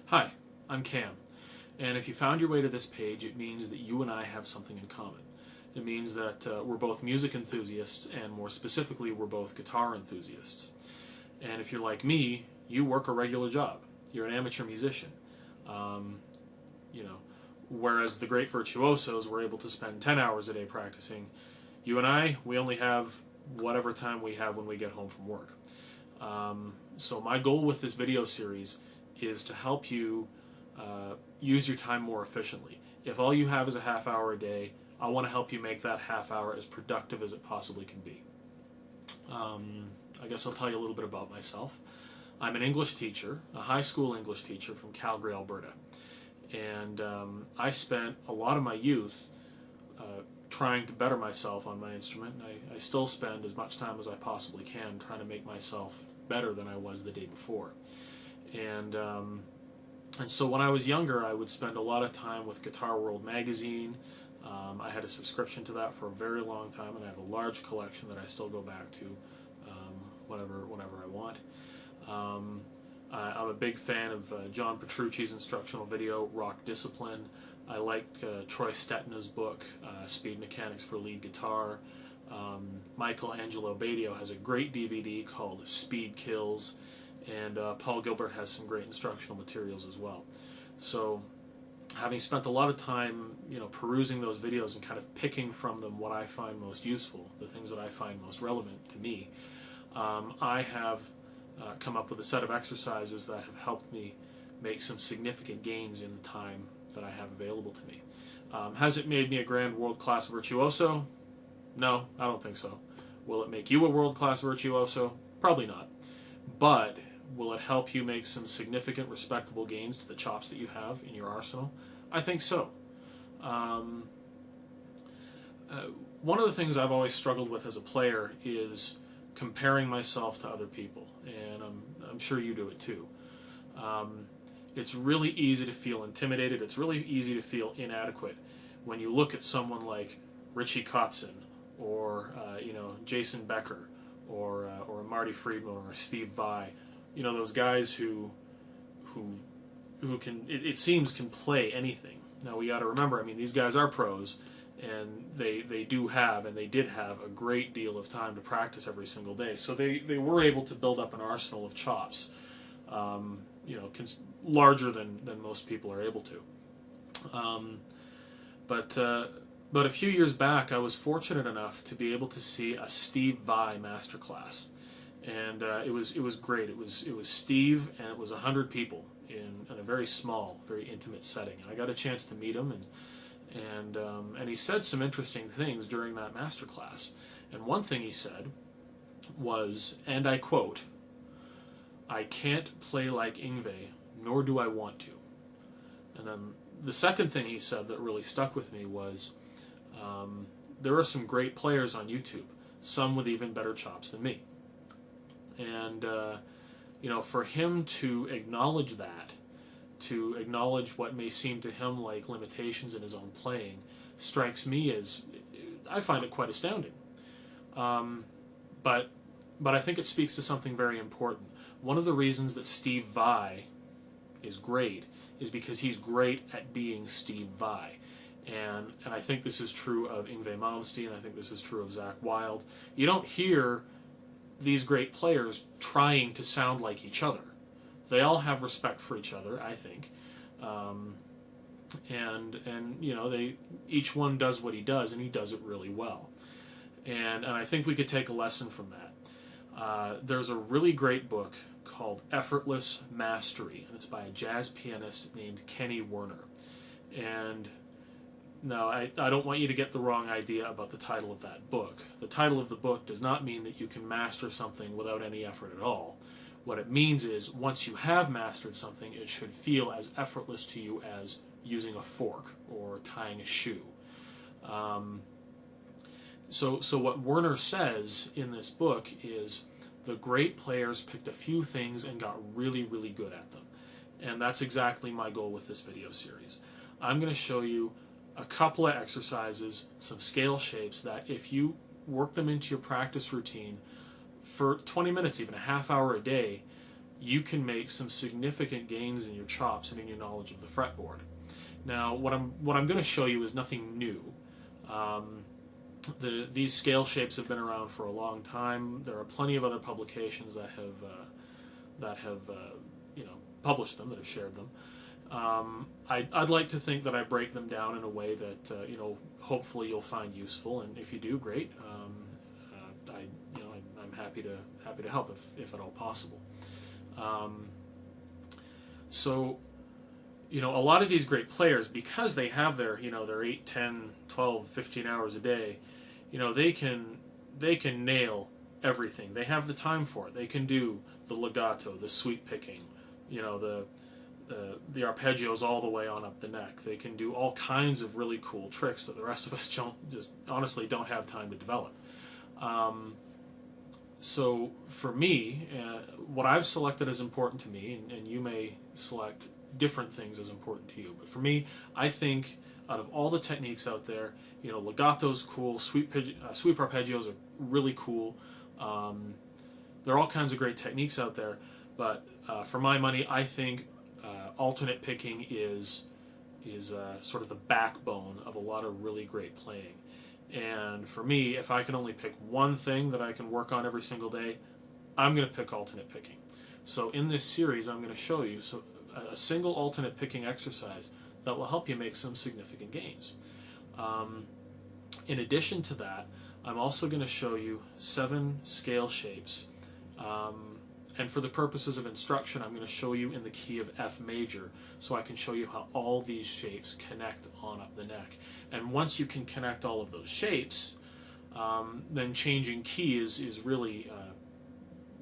Hi, I'm Cam, and if you found your way to this page, it means that you and I have something in common. It means that we're both music enthusiasts, and more specifically, we're both guitar enthusiasts. And if you're like me, you work a regular job. You're an amateur musician. Um, you know, whereas the great virtuosos were able to spend 10 hours a day practicing, you and I, we only have whatever time we have when we get home from work. So my goal with this video series is to help you use your time more efficiently. If all you have is a half hour a day, I want to help you make that half hour as productive as it possibly can be. I guess I'll tell you a little bit about myself. I'm an English teacher, a high school English teacher from Calgary, Alberta. And I spent a lot of my youth trying to better myself on my instrument. I still spend as much time as I possibly can trying to make myself better than I was the day before. And so when I was younger, I would spend a lot of time with Guitar World magazine. I had a subscription to that for a very long time, and I have a large collection that I still go back to whenever I want. I'm a big fan of John Petrucci's instructional video, Rock Discipline. I like Troy Stetina's book, Speed Mechanics for Lead Guitar. Michelangelo Badio has a great DVD called Speed Kills, and Paul Gilbert has some great instructional materials as well. So, having spent a lot of time, perusing those videos and kind of picking from them what I find most useful, the things that I find most relevant to me, I have come up with a set of exercises that have helped me make some significant gains in the time that I have available to me. Has it made me a grand world-class virtuoso? No, I don't think so. Will it make you a world-class virtuoso? Probably not. But will it help you make some significant, respectable gains to the chops that you have in your arsenal? I think so. One of the things I've always struggled with as a player is comparing myself to other people, and I'm sure you do it too. It's really easy to feel intimidated. It's really easy to feel inadequate when you look at someone like Richie Kotzen or Jason Becker or Marty Friedman or Steve Vai. Those guys who can, it seems, can play anything. Now we got to remember, these guys are pros, and they do have, and they did have, a great deal of time to practice every single day. So they were able to build up an arsenal of chops, larger than most people are able to. But a few years back, I was fortunate enough to be able to see a Steve Vai masterclass, and it was great. It was Steve, and it was 100 people in a very small, very intimate setting. And I got a chance to meet him, and he said some interesting things during that masterclass. And one thing he said was, and I quote, "I can't play like Yngwie, nor do I want to." And then the second thing he said that really stuck with me was, there are some great players on YouTube, some with even better chops than me. And, for him to acknowledge that, to acknowledge what may seem to him like limitations in his own playing, strikes me as, I find it quite astounding. But I think it speaks to something very important. One of the reasons that Steve Vai is great is because he's great at being Steve Vai. And I think this is true of Yngwie Malmsteen, I think this is true of Zakk Wylde. You don't hear these great players trying to sound like each other. They all have respect for each other, I think. Each one does what he does, and he does it really well. And I think we could take a lesson from that. There's a really great book called Effortless Mastery, and it's by a jazz pianist named Kenny Werner. And now, I don't want you to get the wrong idea about the title of that book. The title of the book does not mean that you can master something without any effort at all. What it means is, once you have mastered something, it should feel as effortless to you as using a fork or tying a shoe. So what Werner says in this book is the great players picked a few things and got really, really good at them. And that's exactly my goal with this video series. I'm going to show you a couple of exercises, some scale shapes that if you work them into your practice routine for 20 minutes, even a half hour a day, you can make some significant gains in your chops and in your knowledge of the fretboard. Now, what I'm going to show you is nothing new. These scale shapes have been around for a long time. There are plenty of other publications that have published them, that have shared them. I'd like to think that I break them down in a way that hopefully you'll find useful, and if you do, great. I'm happy to help if at all possible. So, a lot of these great players, because they have their 8, 10, 12, 15 hours a day, they can nail everything. They have the time for it. They can do the legato, the sweep picking, the arpeggios all the way on up the neck. They can do all kinds of really cool tricks that the rest of us honestly don't have time to develop. So for me, what I've selected as important to me, and you may select different things as important to you, but for me, I think out of all the techniques out there, legato's cool, sweep arpeggios are really cool. There are all kinds of great techniques out there, but for my money, I think alternate picking is sort of the backbone of a lot of really great playing. And for me, if I can only pick one thing that I can work on every single day, I'm going to pick alternate picking. So in this series, I'm going to show you a single alternate picking exercise that will help you make some significant gains. In addition to that, I'm also going to show you 7 scale shapes. And for the purposes of instruction, I'm going to show you in the key of F major, so I can show you how all these shapes connect on up the neck. And once you can connect all of those shapes, then changing key is really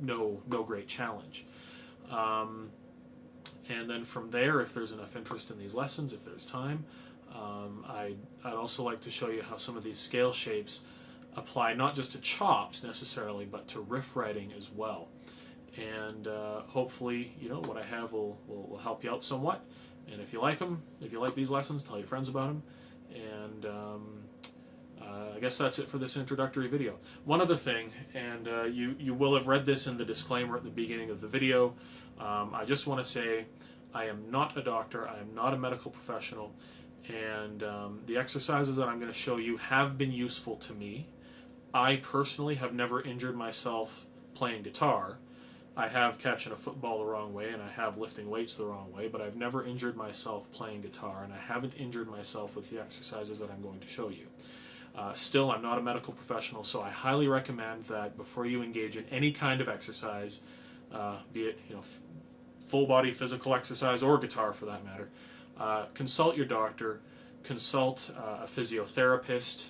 no great challenge. And then from there, if there's enough interest in these lessons, if there's time, I'd also like to show you how some of these scale shapes apply not just to chops necessarily, but to riff writing as well. And hopefully, what I have will help you out somewhat. And if you like them, if you like these lessons, tell your friends about them. And I guess that's it for this introductory video. One other thing, and you will have read this in the disclaimer at the beginning of the video. I just want to say I am not a doctor. I am not a medical professional. And the exercises that I'm going to show you have been useful to me. I personally have never injured myself playing guitar. I have catching a football the wrong way, and I have lifting weights the wrong way, but I've never injured myself playing guitar, and I haven't injured myself with the exercises that I'm going to show you. Still, I'm not a medical professional, so I highly recommend that before you engage in any kind of exercise, be it full body physical exercise or guitar for that matter, consult your doctor, consult a physiotherapist,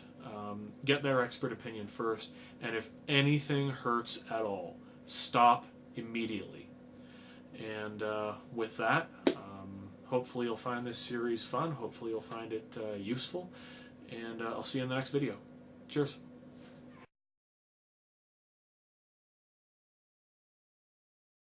get their expert opinion first, and if anything hurts at all, stop immediately. And with that, hopefully you'll find this series fun, hopefully you'll find it useful, and I'll see you in the next video. Cheers.